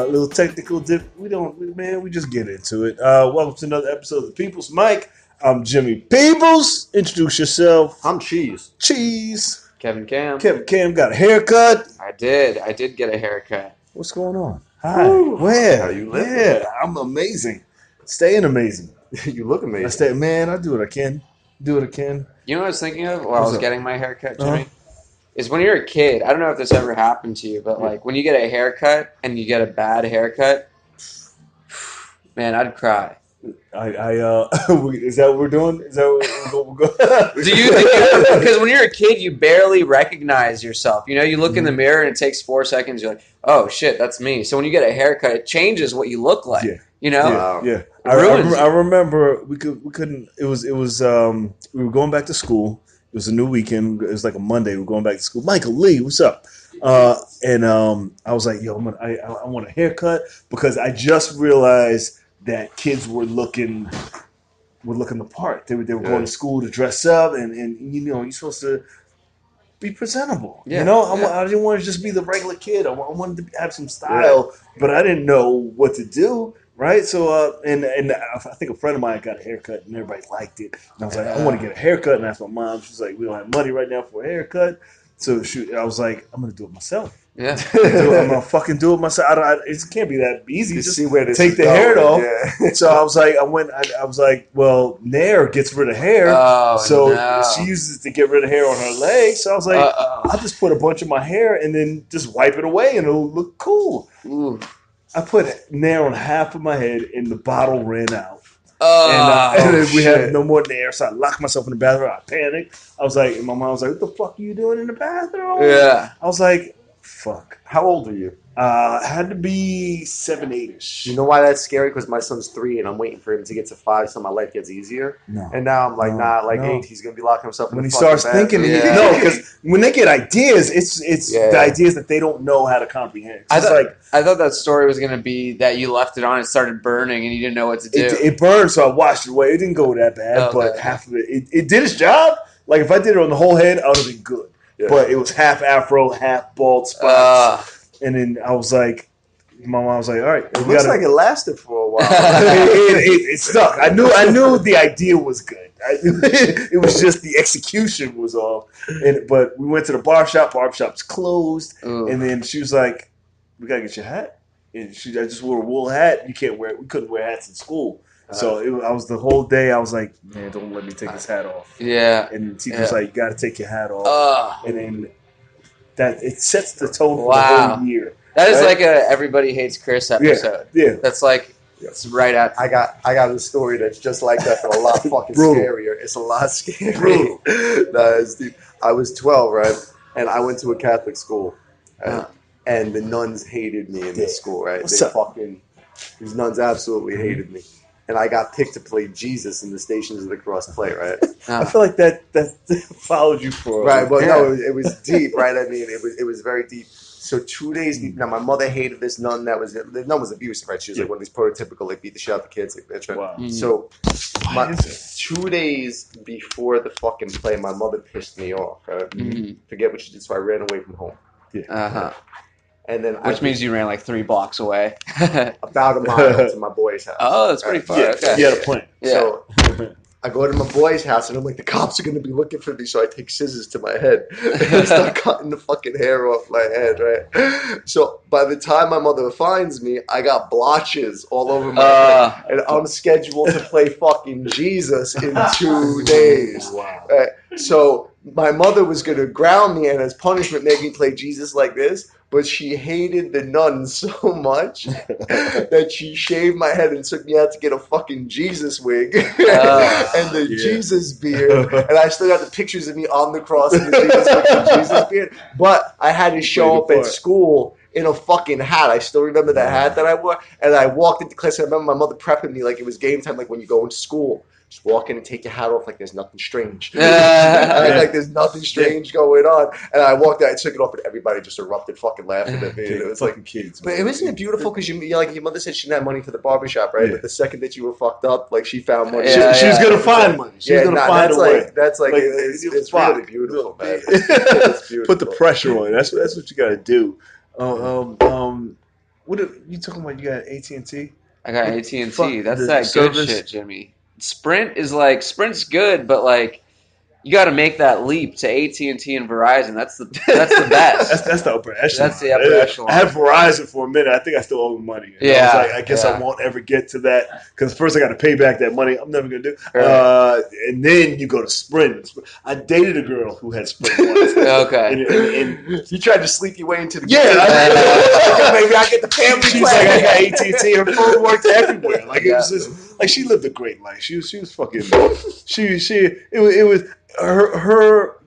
Little technical dip. We just get into it. Welcome to another episode of the People's Mic. I'm Jimmy Peebles. Introduce yourself. I'm Cheese. Cheese. Kevin Cam. Kevin Cam got a haircut. I did get a haircut. What's going on? Hi. Woo. Where? How you living? Yeah, I'm amazing. Staying amazing. You look amazing. I do what I can. Do what I can. You know what I was thinking of while I What's was up? getting my haircut, Jimmy? Is when you're a kid, I don't know if this ever happened to you, but like when you get a haircut and you get a bad haircut, man, I'd cry. Is that what we're doing? Is that what we're going? Do you think? Because when you're a kid, you barely recognize yourself. You know, you look in the mirror and it takes 4 seconds. You're like, oh shit, that's me. So when you get a haircut, it changes what you look like. Yeah. You know? Yeah. Ruins I remember we couldn't. It was. We were going back to school. It was a new weekend. It was like a Monday. We were going back to school. Michael Lee, what's up? And I was like, yo, I want a haircut because I just realized that kids were looking the part. They were going to school to dress up, and you know, you're supposed to be presentable. Yeah, you know, yeah. I didn't want to just be the regular kid. I wanted to have some style, but I didn't know what to do. Right, so and I think a friend of mine got a haircut and everybody liked it. And I was like, I want to get a haircut, and I asked my mom. She's like, we don't have money right now for a haircut. So I was like, I'm gonna do it myself. Yeah. I'm gonna fucking do it myself. It can't be that easy. You Just see where this take is the going. hair off. Yeah. So I was like, I was like, well, Nair gets rid of hair, Oh, so no. she uses it to get rid of hair on her legs. So I was like, I'll just put a bunch of my hair and then just wipe it away, and it'll look cool. Ooh. I put Nair on half of my head, and the bottle ran out. Oh, And then we shit. had no more Nair, so I locked myself in the bathroom. I panicked. I was like, and my mom was like, what the fuck are you doing in the bathroom? yeah. I was like, fuck. How old are you? Had to be 7, 8-ish. You know why that's scary? Because my son's 3, and I'm waiting for him to get to 5, so my life gets easier. No. And now I'm like, No. 8, he's gonna be locking himself in When the he fucking starts bathroom. thinking, Yeah. no, because when they get ideas, it's Yeah. the ideas that they don't know how to comprehend. I It's thought, like I thought that story was going to be that you left it on and started burning and you didn't know what to do. it burned, so I washed it away. It didn't go that bad, Okay. but half of it did its job. Like if I did it on the whole head, I would have been good. Yeah. But it was half afro, half bald spots. And then I was like, my mom was like, all right. It looks like it lasted for a while. it stuck. I knew the idea was good. It was just the execution was off. But we went to the barbershop. Barbershop's closed. Ooh. And then she was like, we got to get your hat. And I just wore a wool hat. We couldn't wear hats in school. So I was the whole day, I was like, man, don't let me take this hat off. Yeah. And the teacher was like, you got to take your hat off. Oh, And then it sets the tone for the Wow. whole year. that is Right? like a Everybody Hates Chris episode. Yeah. That's like, it's right at. I got a story that's just like that, but a lot fucking Brutal. scarier. It's a lot scarier. Brutal. Nah, it's deep. I was 12, right? And I went to a Catholic school. Right? And the nuns hated me in this school, right? What's up? These nuns absolutely hated me. And I got picked to play Jesus in the Stations of the Cross play, right? I feel like that followed you for Right, but Yeah. no, it was deep, right? I mean, it was very deep. So 2 days deep. Now, my mother hated this nun. The nun was abusive, right? She was like one of these prototypical, like, beat the shit out of the kids, like bitch, right? Wow. Mhm. So, Why is it? 2 days before the fucking play, my mother pissed me off, right? Mhm. Forget what she did, so I ran away from home. Uh-huh. And then Which means you ran like 3 blocks away. about a mile to my boy's house. Oh, that's pretty far. Yeah, Okay. you had a plan. Yeah. So I go to my boy's house and I'm like, the cops are going to be looking for me. So I take scissors to my head and I start cutting the fucking hair off my head, right? So by the time my mother finds me, I got blotches all over my head. And I'm scheduled to play fucking Jesus in 2 days. Wow. Right? So my mother was going to ground me and as punishment make me play Jesus like this. But she hated the nun so much that she shaved my head and took me out to get a fucking Jesus wig and the Jesus beard. And I still got the pictures of me on the cross in the Jesus wig and Jesus beard. But I had to show up at school in a fucking hat. I still remember the hat that I wore. And I walked into class. I remember my mother prepping me like it was game time, like when you go into school. Just walk in and take your hat off like there's nothing strange. Like there's nothing strange going on. And I walked out, I took it off, and everybody just erupted fucking laughing at me. And it was like kids. But isn't it beautiful? Because like your mother said she didn't have money for the barbershop, right? Yeah. But the second that you were fucked up, like she found money. She was gonna find money. She was gonna find a way. That's like it's really beautiful, man. It's beautiful. Put the pressure on. That's what you gotta do. What are you talking about? You got AT&T? I got AT&T. Fuck That's the that service. good shit, Jimmy. Sprint's good, but like you got to make that leap to AT&T and Verizon. That's the best. That's the upper echelon. That's the upper echelon. I had Verizon for a minute. I think I still owe money. And Yeah, I was like, I guess I won't ever get to that because first I got to pay back that money. I'm never gonna do. Right. And then you go to Sprint. I dated a girl who had Sprint once. Okay. And You tried to sleep your way into the yeah, maybe I get the family she's plan. like, I got AT&T. Her phone worked everywhere. Like it was just like she lived a great life. She was fucking. It was her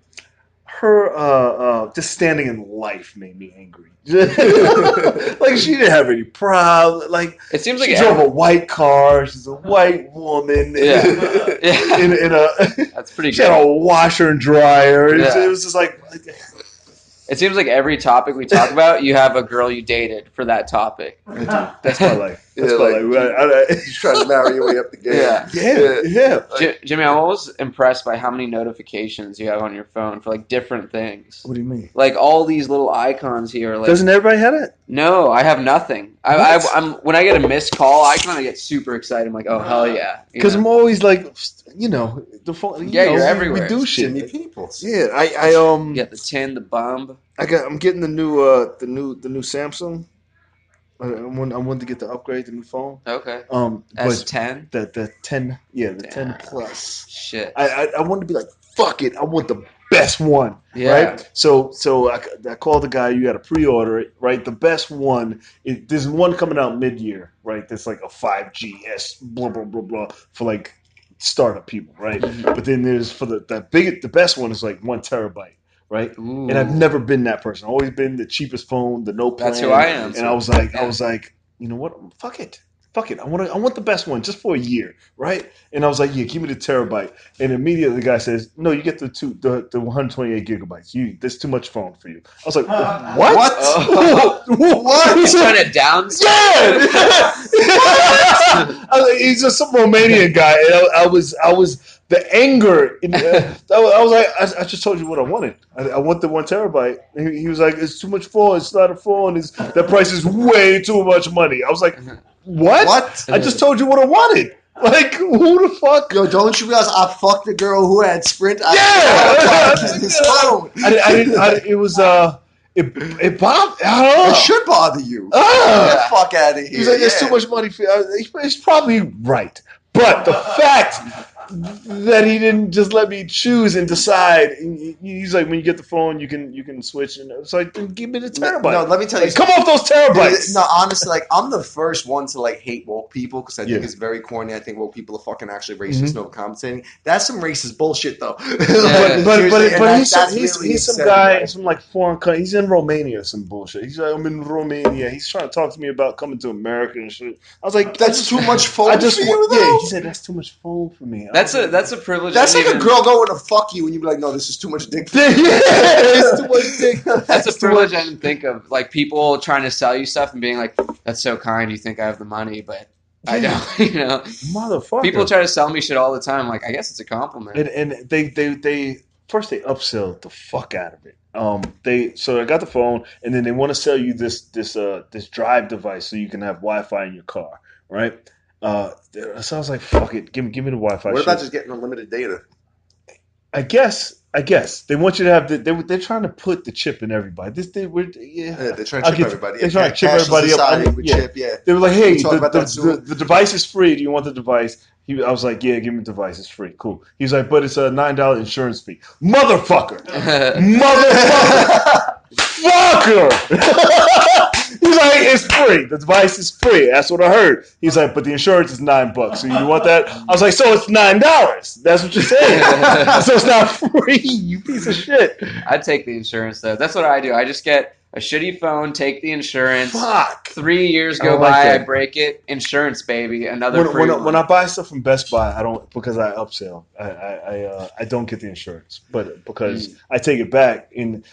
just standing in life made me angry. Like she didn't have any problem. Like It seems like she drove a white car. She's a white woman. Yeah. In a That's pretty she had good. a washer and dryer. Yeah. It was just like It seems like every topic we talk about, you have a girl you dated for that topic. that's my life. That's Yeah, my like, life. He's trying to marry your way up the game. Yeah. Yeah. Jimmy, I'm always impressed by how many notifications you have on your phone for like different things. What do you mean? Like all these little icons here. Like, Doesn't everybody have it? no, I have nothing. I'm when I get a missed call icon, I get super excited. I'm like, oh hell yeah! Because I'm always like, the phone. Yeah, you're we everywhere. We do Jimmy shit. Peoples. Yeah, you get the tin, the bomb. I'm getting the new Samsung. I wanted to get the upgrade, the new phone. Okay. But S10. the 10, the 10 Damn. plus. Shit. I wanted to be like, fuck it, I want the best one, Yeah. right? So I called the guy. You got to pre-order it, right? The best one. There's one coming out mid-year, right? That's like a 5G S, blah blah blah blah for like startup people, right? Mhm. But then there's for the best one is like 1 terabyte. Right, Ooh. and I've never been that person. I've always been the cheapest phone, the no plan. That's who I am. And I was like, you know what? Fuck it. I want the best one just for a year, right? And I was like, yeah, give me the terabyte. And immediately the guy says, no, you get the 128 gigabytes. That's too much phone for you. I was like, what? Oh. What? He's trying to downsize. Yeah. He's just some Romanian guy. And I was the anger. I was like, I just told you what I wanted. I want the 1 terabyte. And he was like, it's too much phone. It's not a phone. That price is way too much money. I was like, what? I just told you what I wanted. Like, who the fuck? Yo, don't you realize I fucked the girl who had Sprint? It was it bothered. I don't know. It should bother you. Ah. Get the fuck out of here. He's like, it's too much money for you. He's probably right. But the fact that he didn't just let me choose and decide, he's like, when you get the phone, you can switch. And it's like, then give me the terabyte. No, let me tell you. Like, come off those terabytes. No, honestly, like I'm the first one to like hate woke people because I think Yeah. it's very corny. I think woke people are fucking actually racist, no compensating. That's some racist bullshit though. But he's really some upsetting, guy right? in some like foreign country. He's in Romania, some bullshit. He's like, I'm in Romania. He's trying to talk to me about coming to America and shit. I was like, That's too much phone for you, yeah. though? He said that's too much phone for me. That's a privilege. That's I like didn't a girl going to fuck you and you be like, no, this is too much dick. Yeah, it's too much dick. That's a privilege I didn't think of. Like people trying to sell you stuff and being like, "That's so kind. You think I have the money, but I don't." Motherfucker. People try to sell me shit all the time. Like I guess it's a compliment. and they first they upsell the fuck out of it. So I got the phone, and then they want to sell you this drive device so you can have Wi-Fi in your car, right? So I was like, fuck it, give me the Wi-Fi. What shit. about just getting unlimited data? I guess they want you to have they're trying to put the chip in everybody. Yeah, they're trying to chip everybody. They're trying to chip everybody up. With Yeah. chip, yeah. They were like, hey, We'll talk about that soon. the device is free. Do you want the device? I was like, yeah, give me the device. It's free. Cool. He was like, but it's a $9 insurance fee. Motherfucker. Fucker. He's like, it's free. The device is free. That's what I heard. He's like, but the insurance is $9. So you want that? I was like, so it's $9. That's what you're saying. So it's not free, you piece of shit. I'd take the insurance though. That's what I do. I just get A shitty phone, take the insurance. Fuck. 3 years I go don't like by, I that. break it. Insurance, baby. Another free one. When I buy stuff from Best Buy, I don't because I upsell. I don't get the insurance, but because I take it back in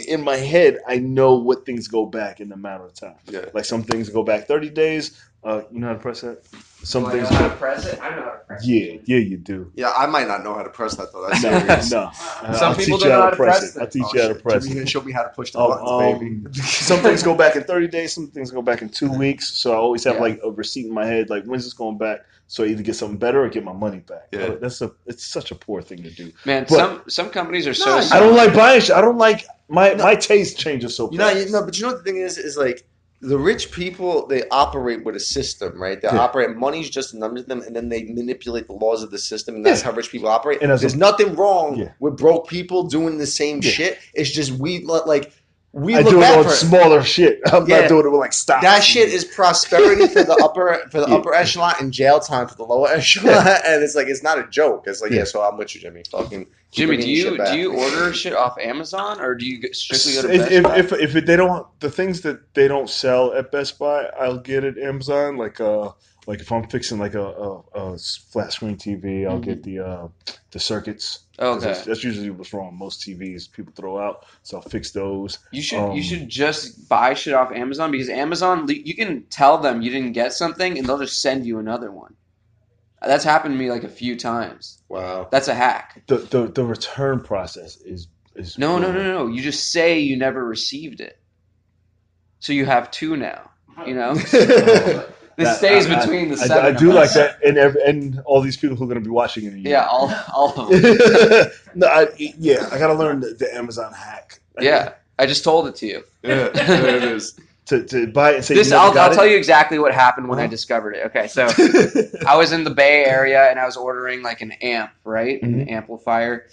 in my head, I know what things go back in a matter of time. Yeah. Like some things go back 30 days. You know how to press that? Some Do I things know how go. to press it? I know how to press it. Yeah, you do. Yeah, I might not know how to press that though. That's No, serious. no. Some I'll people teach don't you know how to press it. it. I'll teach Oh, you how to shit. press Jimmy's it. gonna show me how to push the buttons, baby. Some things go back in 30 days. Some things go back in 2 weeks. So I always have Yeah. like a receipt in my head, like when's this going back? So I either get something better or get my money back. Yeah. It's such a poor thing to do. Man, But some companies are Nah, so. I don't like buying shit. I don't like my No. taste changes so You know, fast. but you know what the thing is like the rich people, they operate with a system, right? They Yeah. operate, money's just a number to them, and then they manipulate the laws of the system, and that's Yeah. how rich people operate. And as There's a- nothing wrong Yeah. with broke people doing the same Yeah. shit. It's just we I look do it back on for it. smaller shit. I'm Yeah. not doing it with like stocks. That shit is prosperity for the upper echelon and jail time for the lower echelon, and it's not a joke. It's like, Yeah. yeah, so I'm with you, Jimmy. Fucking Jimmy, keep do me shit you back. do you order shit off Amazon or do you strictly go to Best Buy? If they don't the things that they don't sell at Best Buy, I'll get at Amazon. Like if I'm fixing like a flat screen TV, I'll get the circuits. 'Cause Okay. that's usually what's wrong. Most TVs people throw out, so I'll fix those. You should just buy shit off Amazon because Amazon you can tell them you didn't get something and they'll just send you another one. That's happened to me like a few times. Wow. That's a hack. The return process is No. You just say you never received it, so you have two now. You know, this stays between the seven. I do of like us. that, and all these people who are going to be watching in a year. Yeah, all of them. No, I got to learn the Amazon hack. Yeah, I just told it to you. Yeah, there it is. To buy it and say This you never I'll got tell it? you exactly what happened when I Uh-huh. discovered it. Okay, so I was in the Bay Area and I was ordering like an amp, right, an amplifier,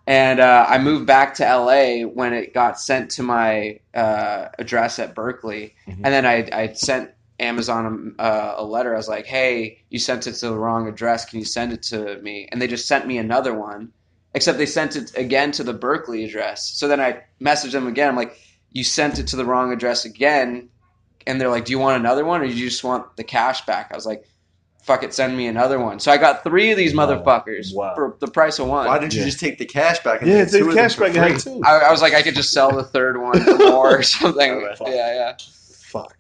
and I moved back to LA when it got sent to my address at Berkeley, Mhm. and then I sent Amazon a letter. I was like, "Hey, you sent it to the wrong address. Can you send it to me?" And they just sent me another one, except they sent it again to the Berkeley address. So then I messaged them again. I'm like, "You sent it to the wrong address again." And they're like, "Do you want another one or do you just want the cash back?" I was like, "Fuck it, send me another one." So I got 3 of these Wow. motherfuckers Wow. for the price of one. Why didn't you Yeah. just take the cash back? And Yeah, get take two the of them cash for back. I free? had two. I was like, I could just sell the third one for more or something. Alright. Yeah. Fuck.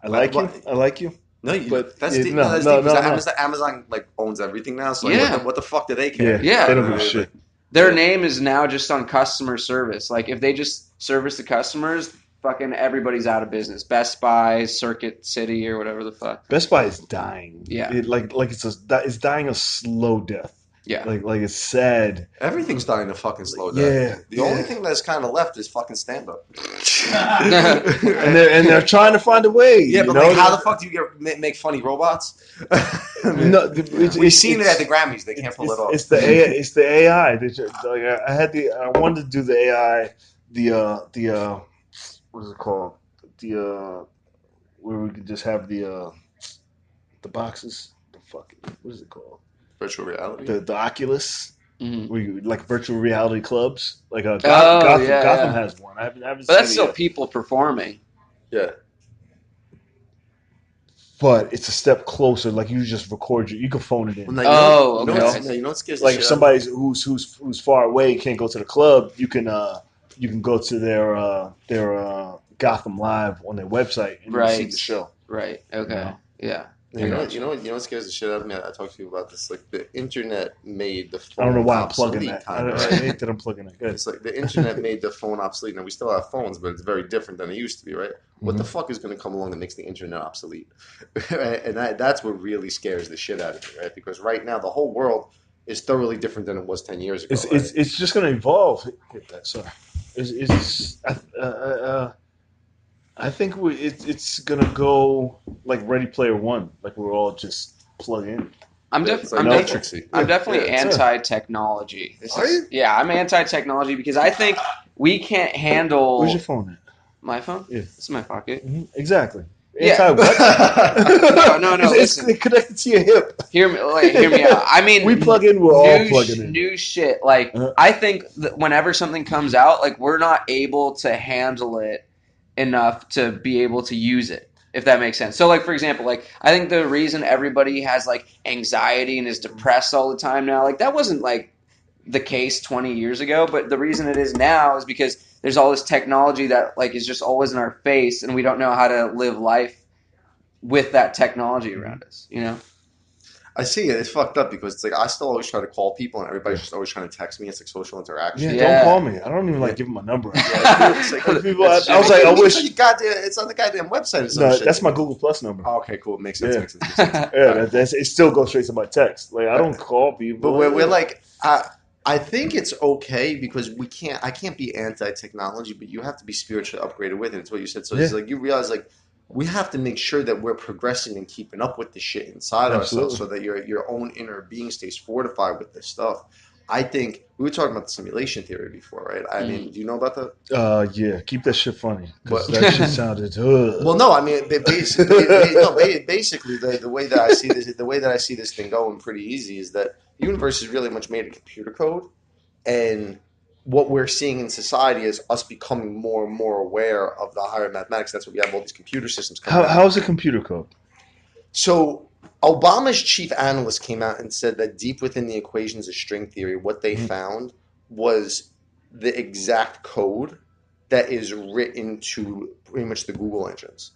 I like you. I like you. No, But that's yeah, deep. no, No, that's no, deep. because no. Amazon like owns everything now. So like, Yeah. what the fuck do they care? Yeah. They don't give a shit. Their name is now just on customer service. Like if they just service the customers, fucking everybody's out of business. Best Buy, Circuit City, or whatever the fuck. Best Buy is dying. Yeah. It's dying a slow death. Yeah. Like it's sad. Everything's dying to fucking slow down. Yeah. The only thing that's kind of left is fucking stand up. And they're trying to find a way. Yeah, you but know? like, how the fuck do you make funny robots? No, We've seen it at the Grammys. They can't pull it off. It's the AI. It's the AI. I wanted to do the AI. The what is it called? Where we could just have the boxes. The fuck. What is it called? Virtual reality. The Oculus. Mhm. Where you, like virtual reality clubs. Like Gotham Gotham has one. I haven't But seen that's it still yet. people performing. Yeah. But it's a step closer. Like you just record you can phone it in. Well, Oh, you know, okay. you know what scares the Like shit if out of somebody's who's far away can't go to the club, you can go to their Gotham Live on their website and you see Right. the show. Right. Okay. No. Yeah. me. You know what scares the shit out of me? I talked to you about this. Like the internet made the phone I don't know why I'm obsolete. plugging that. Kinda, I right? hate that I'm plugging that. Good. It's like the internet made the phone obsolete. Now we still have phones, but it's very different than it used to be, right? What the fuck is going to come along that makes the internet obsolete? Right? And that's what really scares the shit out of me, right? Because right now the whole world is thoroughly different than it was 10 years ago. It's just gonna evolve. Hit that. Sorry. I think it's gonna go like Ready Player One. Like we're all just plug in. I'm It's like definitely Matrixy. I'm definitely Yeah, sure. anti-technology. Are you? Yeah, I'm anti-technology because I think we can't handle Where's your phone at? my phone. Yeah. It's in my pocket. Exactly. Anti what? No. It's Listen, connected to your hip. hear me out. I mean, We plug in, we're all plugging in. New shit. Like, I think that whenever something comes out, like, we're not able to handle it enough to be able to use it, if that makes sense. So, like, for example, like, I think the reason everybody has, like, anxiety and is depressed all the time now, like, that wasn't, like, the case 20 years ago, but the reason it is now is because there's all this technology that, like, is just always in our face, and we don't know how to live life with that technology around us, you know? I see it. It's fucked up because it's like I still always try to call people and everybody's just always trying to text me. It's like social interaction. Don't call me. I don't even like giving my number. It's like, people, I was like, I wish it's on the goddamn website or some shit. That's my Google Plus number. Oh, okay, cool. Makes sense. Makes sense. It still goes straight to my text. Like I don't call people. But we're like, I think it's okay because I can't be anti-technology, but you have to be spiritually upgraded with it. It's what you said. So it's like you realize like. We have to make sure that we're progressing and keeping up with the shit inside ourselves so that your own inner being stays fortified with this stuff. I think we were talking about the simulation theory before, right? I mean, do you know about that? Yeah. Keep that shit funny because that shit sounded. Well, no, I mean, basically, the way that I see this thing going pretty easy is that the universe is really much made of computer code, and what we're seeing in society is us becoming more and more aware of the higher mathematics. That's why we have all these computer systems coming out. How is it computer code? So Obama's chief analyst came out and said that deep within the equations of string theory, what they found was the exact code that is written to pretty much the Google engines.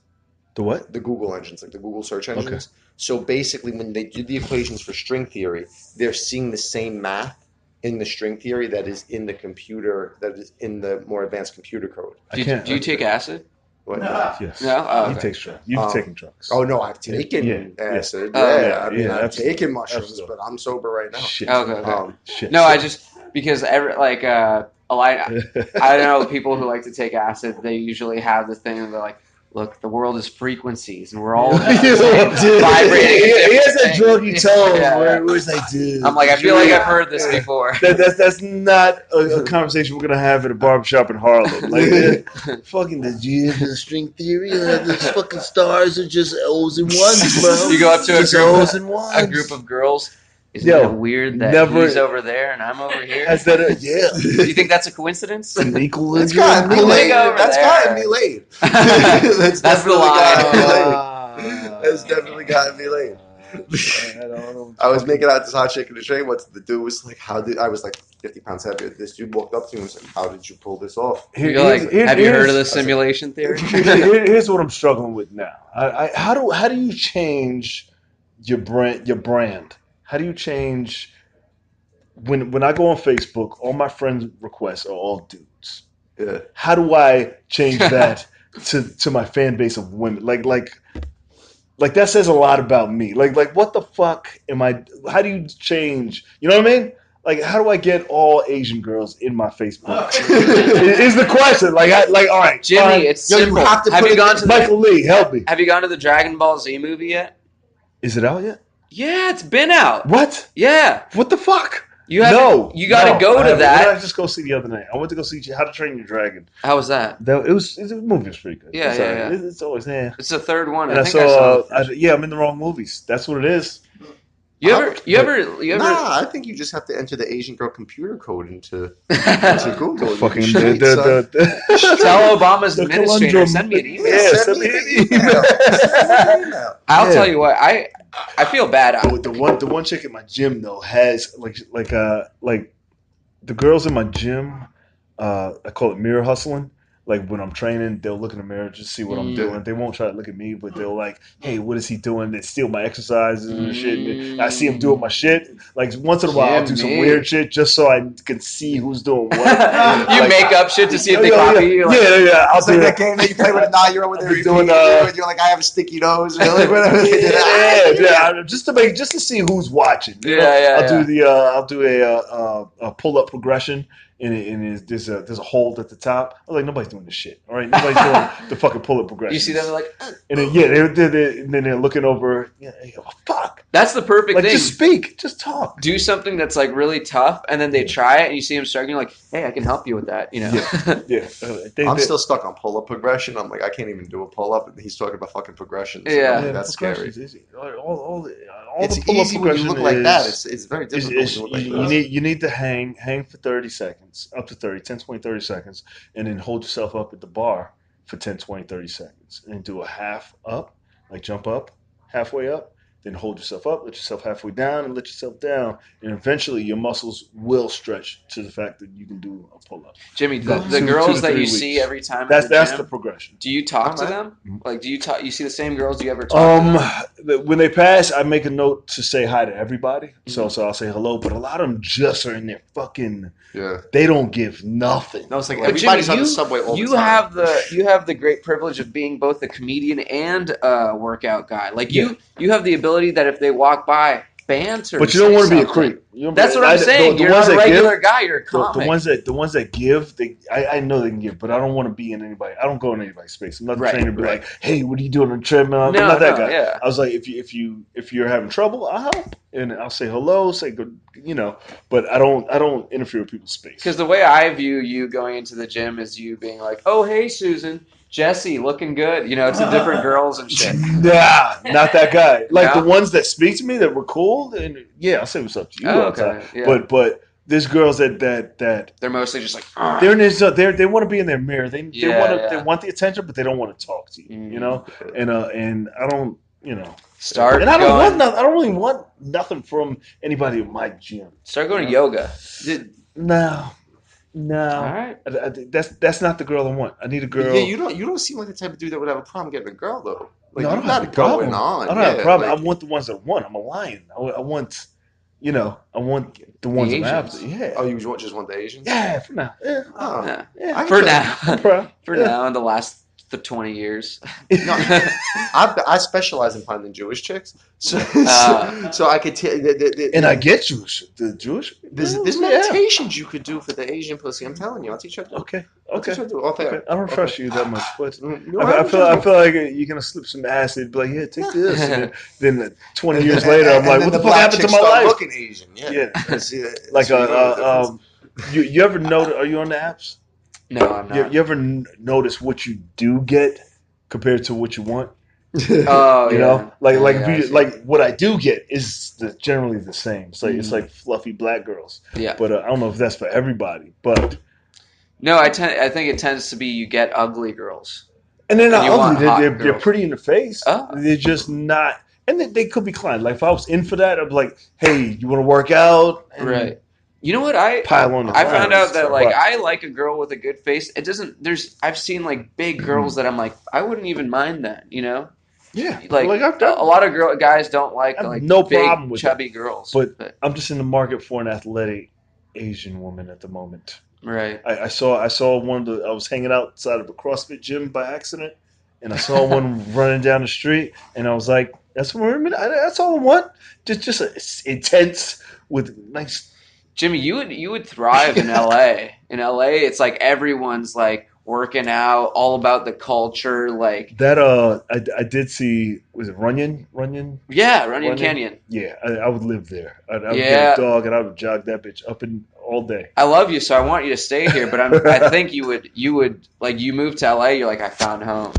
The what? The Google engines, like the Google search engines. Okay. So basically, when they do the equations for string theory, they're seeing the same math in the string theory that is in the computer, that is in the more advanced computer code. Do you take acid? What? Yes. No? Oh, okay. He takes drugs. You've taken drugs. Oh, no, I've taken acid. I've taken mushrooms, but I'm sober right now. Shit. Okay. Shit. No, I just, because I know people who like to take acid, they usually have the thing where they're like, look, the world is frequencies, and we're all vibrating. He has that druggy tone where it's like, dude. I'm like, I feel like I've heard this before. That's not a conversation we're gonna have at a barbershop in Harlem. Like, fucking the string theory, the fucking stars are just O's and ones, bro. You go up to O's and ones. a group of girls. Isn't it weird that he's over there and I'm over here? Do you think that's a coincidence? An equal That's gotten me laid. That's gotten me laid. That's the line. That's definitely gotten me laid. I was making out this hot chick in the train once. The dude was like, I was like 50 pounds heavier. This dude walked up to me and was like, how did you pull this off? You're like, have you heard of the simulation theory? Here's what I'm struggling with now. How do you change your brand? How do you change when I go on Facebook, all my friend requests are all dudes. Yeah. How do I change that to my fan base of women? Like that says a lot about me. Like what the fuck am I? How do you change? You know what I mean? Like how do I get all Asian girls in my Facebook? Is the question. Like all right, Jimmy, fine. it's simple. Have you gone to Michael Lee? Help me. Have you gone to the Dragon Ball Z movie yet? Is it out yet? Yeah, it's been out. What? Yeah. What the fuck? You got to go to that. What did I just go see the other night? I went to go see How to Train Your Dragon. How was that? The movie was pretty good. Yeah, yeah. It's always It's the third one. And I saw I'm in the wrong movies. That's what it is. You ever? Nah, I think you just have to enter the Asian girl computer code into Google. Fucking tell Obama's administrator, send me an email. Yeah, send me an email. I'll tell you what, I feel bad. The one chick at my gym though has like the girls in my gym. I call it mirror hustling. Like when I'm training, they'll look in the mirror just see what I'm doing. They won't try to look at me, but they'll like, "Hey, what is he doing?" They steal my exercises and shit. And I see him doing my shit. Like once in a while, I'll do some weird shit just so I can see who's doing what. You make up shit to see if they copy you. Like, yeah. I'll do that game that you play with a 9-year-old when they're doing. You're like, I have a sticky nose. Or like whatever. Just to see who's watching. I'll do a pull up progression. And there's a hold at the top. I was like, nobody's doing doing the shit. All right, nobody's doing the fucking pull-up progressions. You see them, they're like, and then and then they're looking over. Yeah, fuck. that's the perfect Like, thing. just speak, just talk. Do something that's like really tough, and then they try it, and you see them struggling. Like, hey, I can help you with that. You know? Yeah. I'm still stuck on pull-up progression. I'm like, I can't even do a pull-up, and he's talking about fucking progressions. Yeah. Like, that's scary. All It's the pull-up easy when you look like that. It's very difficult when you look like that. You need to hang for 30 seconds, up to 30, 10, 20, 30 seconds, and then hold yourself up at the bar for 10, 20, 30 seconds. And do a half up, like jump up, halfway up, then hold yourself up, let yourself halfway down, and let yourself down. And eventually your muscles will stretch to the fact that you can do a pull-up. Jimmy, the 2 girls to that 3 you weeks. see every time That's at the gym, the progression. do you talk to Okay. them? Like, do you talk? You see the same girls? Do you ever talk to them? When they pass, I make a note to say hi to everybody. Mm-hmm. So I'll say hello, but a lot of them just are in there fucking. Yeah. They don't give nothing. No, it's like But everybody's Jimmy, on the subway all you the time. have the great privilege of being both a comedian and a workout guy. Like you have the ability that if they walk by, banter. But you don't want to be a something. creep. You know, That's what I'm saying. You're not a regular guy. You're a comic. The ones that give, I know they can give, but I don't want to be in anybody. I don't go in anybody's space. I'm not the trainer to be like, hey, what are you doing on the treadmill? I'm not that guy. Yeah. I was like, if you're having trouble, I'll help, and I'll say hello, say good, but I don't interfere with people's space. Because the way I view you going into the gym is you being like, oh, hey, Susan, Jesse, looking good. It's the different girls and shit. Nah, not that guy. Like No? the ones that speak to me that were cool, and yeah, I'll say what's up to you all the time. Yeah. But there's girls that They're mostly just like, they're in this, they want to be in their mirror. They want the attention, but they don't want to talk to you. And I don't start. And I don't going, want nothing. I don't really want nothing from anybody in my gym. Start going to yoga. No. All right. That's not the girl I want. I need a girl. Yeah, you don't seem like the type of dude that would have a problem getting a girl though. Like, No, I don't you got have a it problem. going on. I don't have a problem. Like, I want the ones that I want. I'm a lion. I want, I want the ones I'm after. Yeah. Oh, you just want the Asians? Yeah, for now. Yeah. Oh. Yeah. I For can now. Bro. For now, in the last 20 years. No, I specialize in finding Jewish chicks, so I could tell. And I get Jewish. The Jewish. There's Yeah. meditations you could do for the Asian pussy. I'm telling you, I'll teach you. Okay. I'll teach you how to do. Okay. I don't trust you that much, but You I feel like you're gonna slip some acid. Be like, here, take this. And then 20 years later, I'm like, what the fuck happened to my life? Looking Asian, yeah. Like you ever notice? Are you on the apps? No, I'm not. You ever notice what you do get compared to what you want? Oh, Like what I do get is generally the same. It's like fluffy black girls. Yeah. But I don't know if that's for everybody. But no, I think it tends to be you get ugly girls. and they're not you want ugly. hot They're girls. pretty in the face. Oh. They're just not. And they could be climbed. Like if I was in for that, I'd be like, hey, you want to work out? And Right. You know what I pile on the I found lines. out that like I like a girl with a good face. It doesn't. I've seen like big girls that I'm like I wouldn't even mind that. Yeah. Like I've done. a lot of guys don't like I have like no big problem with chubby girls. But I'm just in the market for an athletic Asian woman at the moment. right. I saw one of the. I was hanging outside of a CrossFit gym by accident, and I saw one running down the street, and I was like, "That's that's all I want. Just intense with nice." Jimmy, you would thrive in LA. In LA, it's like everyone's like working out, all about the culture. Like That I did see. Was it Runyon? yeah, Runyon Canyon. Yeah, I would live there. I would Yeah. get a dog and I would jog that bitch up and all day. I love you, so I want you to stay here. But I think you would like you moved to LA. You're like I found home.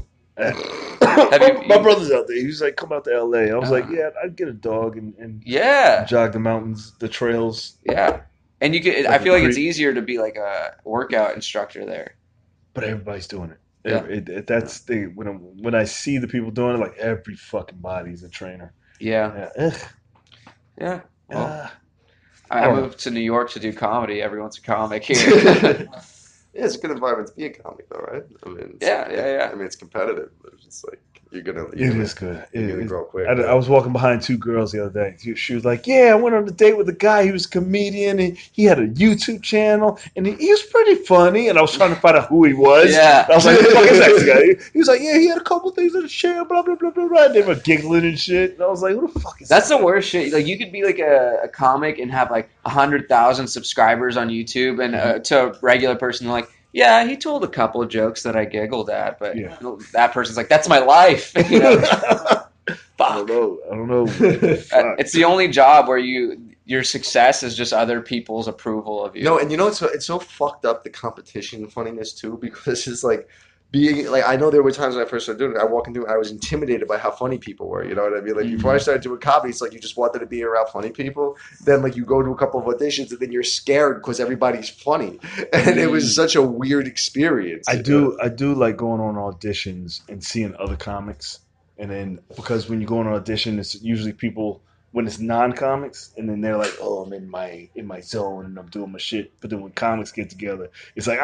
My brother's out there. He was like, "Come out to LA." I was like, Uh-huh. "Yeah, I'd get a dog and Yeah, jog the mountains, the trails." yeah. And you could. I Like feel a like it's creep. easier to be like a workout instructor there. But everybody's doing it. Yeah. That's the when I see the people doing it, like every fucking body's a trainer. Yeah, Yeah. Ugh. yeah. Well, Ah. I Oh. moved to New York to do comedy. Everyone's a comic here. Yeah, it's a good environment to be a comic, though, right? I mean, Yeah. I mean, it's competitive, but it's just like you're gonna good. You're gonna grow quick. I was walking behind two girls the other day. She was like, "Yeah, I went on a date with a guy. He was a comedian, and he had a YouTube channel, and he was pretty funny." And I was trying to find out who he was. Yeah. I was like, "Who the fuck is that guy?" He was like, "Yeah, he had a couple things to share, blah blah blah blah blah." And they were giggling and shit. And I was like, "Who the fuck is That's that?" the worst shit. Like you could be like a comic and have like 100,000 subscribers on YouTube, and to a regular person, they're like, Yeah, he told a couple of jokes that I giggled at, but Yeah. that person's like, "That's my life." You know, I fuck. don't know. Fuck. It's the only job where your success is just other people's approval of you. No, and you know it's so fucked up the competition funniness too because it's like being like I know there were times when I first started doing it. I walk into it, I was intimidated by how funny people were. You know what I mean? Like before I started doing comedy, it's like you just wanted to be around funny people. Then like you go to a couple of auditions and then you're scared because everybody's funny, and it was such a weird experience. I do like going on auditions and seeing other comics, and then because when you go on an audition, it's usually people when it's non-comics, and then they're like, "Oh, I'm in my zone and I'm doing my shit." But then when comics get together, it's like,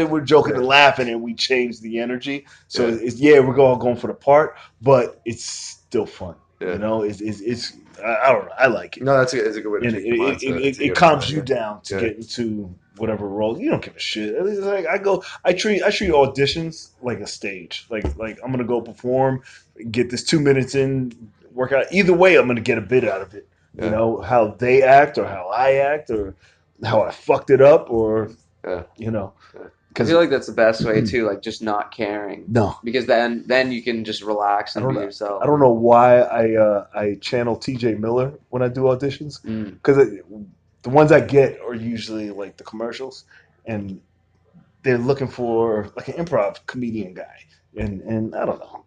we're joking and laughing, and we change the energy. So it's we're all going for the part, but it's still fun. Yeah. You know, I don't know, I like it. No, that's a good way to And trick your mind to it get calms into you it. down to Yeah. get into whatever role. You don't give a shit. It's like I treat auditions like a stage. Like I'm gonna go perform, get this 2 minutes in, work out. Either way, I'm gonna get a bit out of it. Yeah. You know how they act, or how I act, or how I fucked it up, or Yeah. you know. I feel like that's the best way too, like just not caring. No, Because then you can just relax and be yourself. I don't know why I channel T.J. Miller when I do auditions because the ones I get are usually like the commercials, and they're looking for like an improv comedian guy, and I don't know.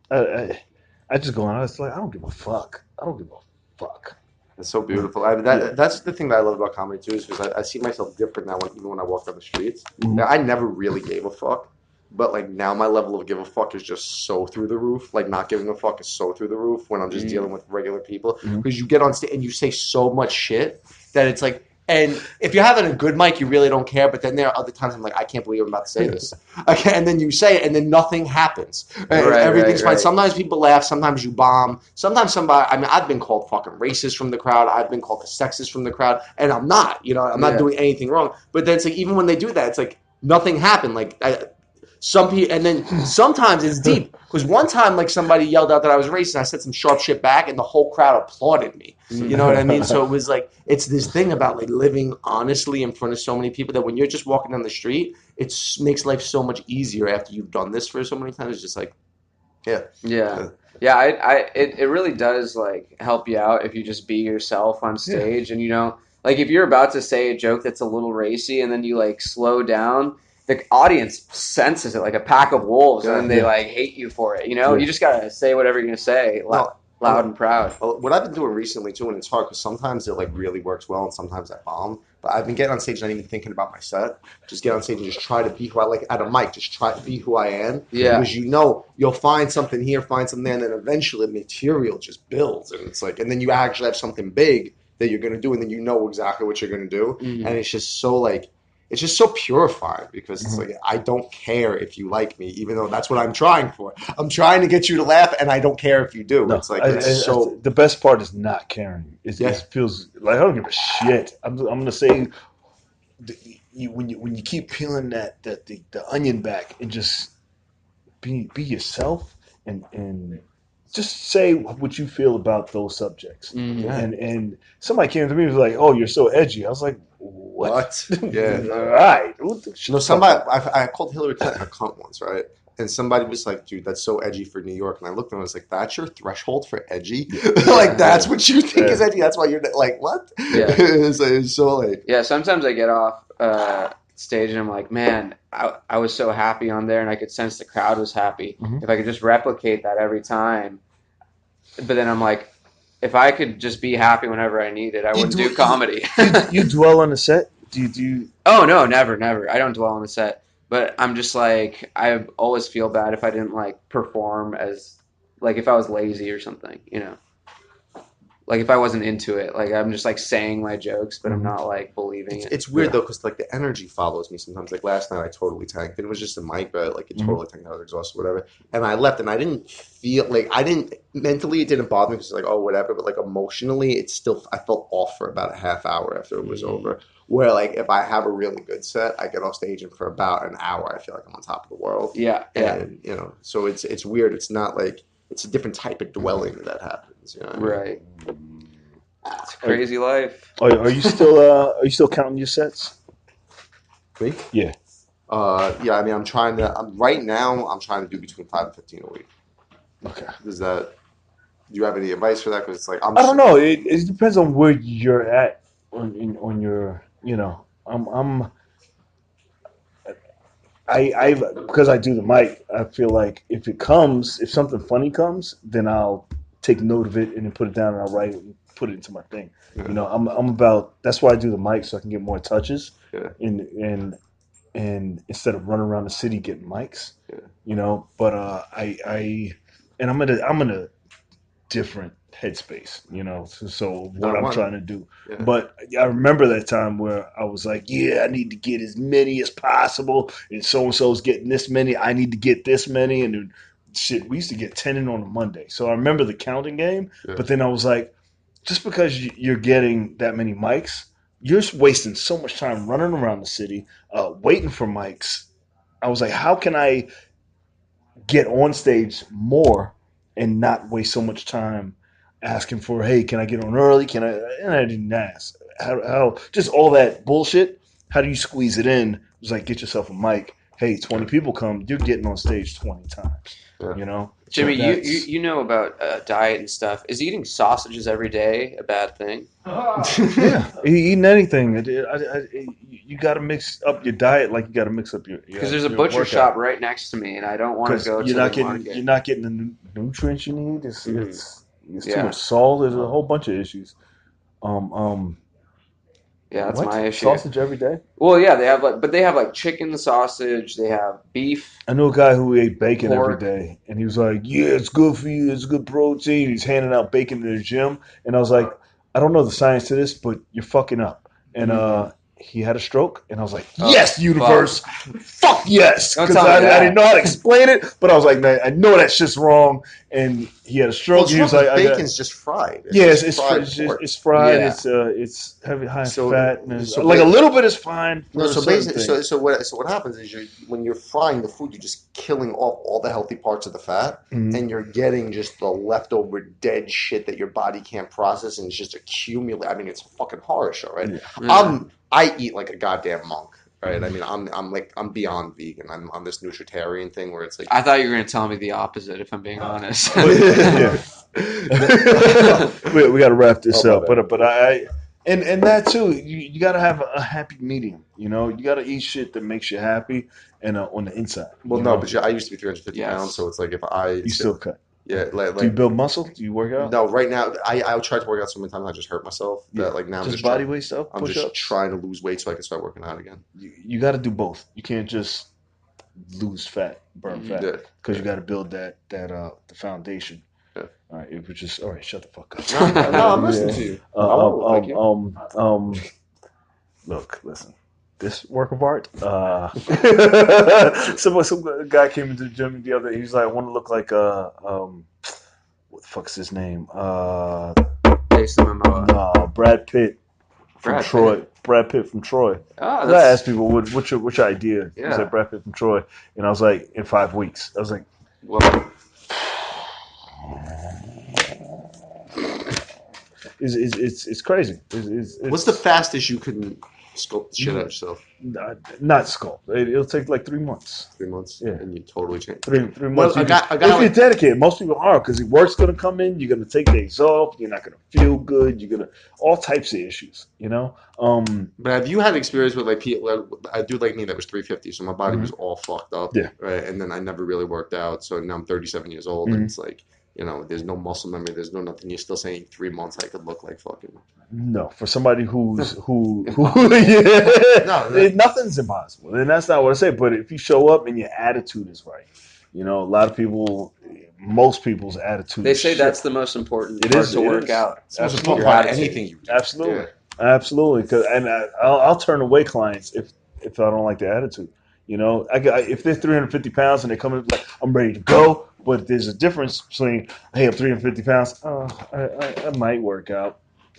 I just go on. I was like, I don't give a fuck. I don't give a fuck. It's so beautiful. That's the thing that I love about comedy too, is because I see myself different now even when I walk down the streets. Now, I never really gave a fuck, but like now my level of give a fuck is just so through the roof. Like not giving a fuck is so through the roof when I'm just dealing with regular people. Because you get on stage and you say so much shit that it's like. And if you're having a good mic, you really don't care. But then there are other times I'm like, I can't believe I'm about to say this. Okay, and then you say it, and then nothing happens. Everything's fine. Sometimes people laugh. Sometimes you bomb. Sometimes somebody. I mean, I've been called fucking racist from the crowd. I've been called a sexist from the crowd, and I'm not. You know, I'm not doing anything wrong. But then it's like even when they do that, it's like nothing happened. Like some people, and then sometimes it's deep. Because one time, like somebody yelled out that I was racist, and I said some sharp shit back, and the whole crowd applauded me. You know what I mean? So it was like it's this thing about like living honestly in front of so many people that when you're just walking down the street, it makes life so much easier after you've done this for so many times. It's just like, Yeah. It really does like help you out if you just be yourself on stage, and like if you're about to say a joke that's a little racy, and then you like slow down. The audience senses it like a pack of wolves, and then they like hate you for it. You just gotta say whatever you're gonna say, loud and proud. What I've been doing recently too, and it's hard because sometimes it like really works well, and sometimes I bomb. But I've been getting on stage, not even thinking about my set. Just get on stage and just try to be who I like at a mic. Just try to be who I am. Yeah. Because you'll find something here, find something there, and then eventually the material just builds, and it's like, and then you actually have something big that you're gonna do, and then you know exactly what you're gonna do, and it's just so like. It's just so purifying because it's like, I don't care if you like me, even though that's what I'm trying for. I'm trying to get you to laugh, and I don't care if you do. No, it's like, the best part is not caring. It feels like I don't give a shit. I'm going to say, when you keep peeling the onion back and just be yourself and just say what you feel about those subjects. And somebody came to me and was like, "Oh, you're so edgy." I was like, "What?" Yeah. All right. Somebody I called Hillary Clinton a cunt once, right? And somebody was like, "Dude, that's so edgy for New York." And I looked at him and I was like, "That's your threshold for edgy? Like that's what you think is edgy? That's why you're like what?" Yeah. It's so like Sometimes I get off stage and I'm like, man, I was so happy on there, and I could sense the crowd was happy. If I could just replicate that every time, but then I'm like, if I could just be happy whenever I needed, I wouldn't do comedy. You dwell on the set? Do you? Oh no, never. I don't dwell on the set, but I'm just like I always feel bad if I didn't like perform as like if I was lazy or something. Like if I wasn't into it, like I'm just like saying my jokes, but I'm not like believing it. It's weird though, because like the energy follows me sometimes. Like last night, I totally tanked, and it was just a mic, but like it totally tanked. I was exhausted, whatever. And I left, and I didn't feel like mentally, it didn't bother me because like oh whatever, but like emotionally, I felt off for about a half hour after it was over. Where like if I have a really good set, I get off stage, and for about an hour, I feel like I'm on top of the world. Yeah. And so it's weird. It's not like it's a different type of dwelling that happens. Right. It's a crazy life. Are you still counting your sets? Me? Yeah. Yeah, I mean, right now, I'm trying to do between 5 and 15 a week. Okay. Do you have any advice for that? Because it's like, I don't know. It depends on where you're at on your. I because I do the mic. I feel like if something funny comes, then I'll take note of it and then put it down and I'll write it and put it into my thing. yeah, I'm about. That's why I do the mic so I can get more touches yeah, and instead of running around the city getting mics, yeah. But and I'm in a different headspace, so I what I'm want, trying to do. yeah, But I remember that time where I was like, yeah, I need to get as many as possible, and so's getting this many. I need to get this many, and then, shit, we used to get 10 in on a Monday. So I remember the counting game, yeah. but then I was like, just because you're getting that many mics, you're wasting so much time running around the city, waiting for mics. I was like, how can I get on stage more and not waste so much time asking for, hey, can I get on early? Can I? And I didn't ask. How just all that bullshit. How do you squeeze it in? It was like, get yourself a mic. Hey, 20 people come. You're getting on stage 20 times. Yeah. So Jimmy, you, you that's you know about diet and stuff. Is eating sausages every day a bad thing? yeah. Eating anything, you got to mix up your diet like you got to mix up Because there's a your butcher workout. shop right next to me, and I don't want to Because go to the market. you're not getting the nutrients you need. Mhm. It's too Yeah, much salt. There's a whole bunch of issues. Um, um, yeah, that's what my issue. sausage every day? Well, yeah, but they have like chicken sausage, they have beef, I knew a guy who ate bacon every pork. day, and he was like, "Yeah, it's good for you. It's good protein." He's handing out bacon in the gym, and I was like, "I don't know the science to this, but you're fucking up." And Mhm. he had a stroke, and I was like, Oh, "Yes, universe, fuck yes," don't because tell me I didn't that. know how to explain it, but I was like, "Man, I know that shit's wrong." And he had a Well, stroke. it's He wrong was because like, "I got." bacon's just fried. It's Yeah, just fried it's pork. it's fried. Yeah. It's heavy, high in So, fat, and so like a ba- little bit is fine no, for so certain basically, things. so what happens is when you're frying the food, you're just killing off all the healthy parts of the fat, Mhm. and you're getting just the leftover dead shit that your body can't process, and it's just accumulate. I mean, it's fucking harsh, all right. Yeah. Yeah. I eat like a goddamn monk, right? I mean, I'm beyond vegan. I'm on this nutritarian thing where it's like, I thought you were going to tell me the opposite, if I'm being honest. But yeah, we got to wrap this Oh, my up. bad. But and that too. You got to have a happy medium. You got to eat shit that makes you happy and on the inside. Well, no, but I used to be 350 pounds, so Yes. it's like if I, You still cut. yeah, Do you build muscle? Do you work out? no, right now I tried to work out so many times I just hurt myself Yeah. that like now Just body weight stuff, I'm push just ups. trying to lose weight so I can start working out again. You got to do both. You can't just lose fat, burn Mhm. fat, Yeah, because yeah, you got to build the foundation. yeah. All right, it was just all right. Shut the fuck up. No, I'm listening Yeah. to you. I want to look like you. Look, listen. This work of art. Some guy came into the gym the other. He was like, "I want to look like what the fuck's his name? Jason Momoa. No, Brad Pitt from Brad Troy. Pitt. Brad Pitt from Troy." Oh, 'Cause I asked that's people, what's your idea? He yeah. said Brad Pitt from Troy, and I was like, in 5 weeks. I was like, Well, it's crazy. What's the fastest you can sculpt the shit out of yourself? Not sculpt. It'll take like 3 months. 3 months, Yeah. and you totally change. Three Well, months. a guy If you're like dedicated, most people are because work's gonna come in. You're gonna take days off. You're not gonna feel good. You're gonna all types of issues. But have you had experience with like people? I do like me that was 350, so my body was all fucked up, Yeah. right? And then I never really worked out, so now I'm 37 years old, and it's like, there's no muscle memory, there's no nothing. You're still saying 3 months I could look like fucking. No, for somebody who Impossible. yeah, No, nothing's impossible, and that's not what I say. But if you show up and your attitude is right, a lot of people, most people's attitude. they is say shit. that's the most important It part is. to It work is. out. it's the most Absolutely. important Your part of attitude. anything you do. Absolutely, Yeah. absolutely. And I'll turn away clients if I don't like their attitude. If they're 350 pounds and they come in like I'm ready to go, but there's a difference between hey I'm 350 pounds. Oh, I might work out.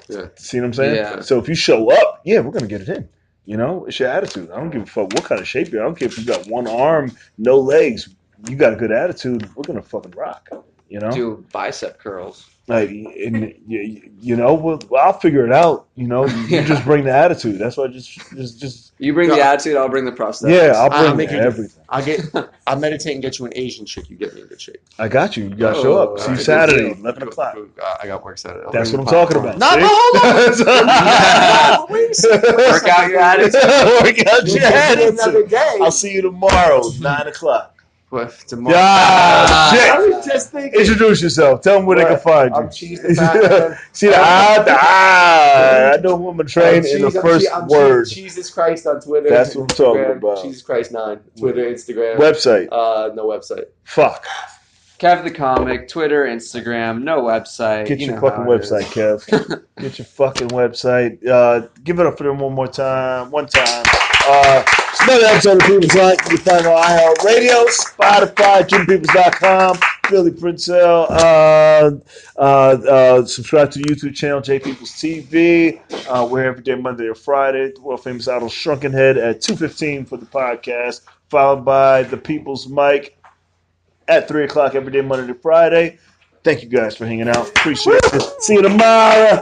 Yeah. See what I'm saying? Yeah. So if you show up, yeah, we're gonna get it in. It's your attitude. I don't give a fuck what kind of shape you're. I don't care if you got one arm, no legs. You got a good attitude. We're gonna fucking rock. You know, Do bicep curls. like, and well, I'll figure it out. You just bring the attitude. That's why just You bring the Yeah. attitude, I'll bring the prosthetics. yeah, I'll I'll bring make you everything. I'll meditate and get you an Asian chick. You get me in good shape. I got you. You got to show up. See you Alright, Saturday, good deal. 11 o'clock. I got work Saturday. I'll That's bring what the I'm talking popcorn. about. No, See? but hold on. No, wait a second. Work out your attitude. Work out your Another attitude. day. I'll see you tomorrow, 9 o'clock. What, tomorrow? Ah, I shit. was just thinking. Introduce yourself. Tell them where they can find you. I'm Cheese the Fat Man. See the I know who I'm going to train in the first word. Jesus Christ on Twitter. That's what I'm talking Instagram, about. Jesus Christ 9. Twitter, Instagram. Website. No website. Fuck. Kev the Comic, Twitter, Instagram, no website. Get You your know fucking how it website, is. Kev. Get your fucking website. Give it up for them one time. One time. It's another episode of People's Life. You can find on iHeartRadio, Spotify, JimPeoples.com, Billy Princell. Subscribe to the YouTube channel, J Peoples TV. We're every day, Monday or Friday. The world famous Idol Shrunken Head at 2:15 for the podcast, followed by the People's Mic at 3 o'clock every day, Monday to Friday. Thank you guys for hanging out. Appreciate it. See you tomorrow.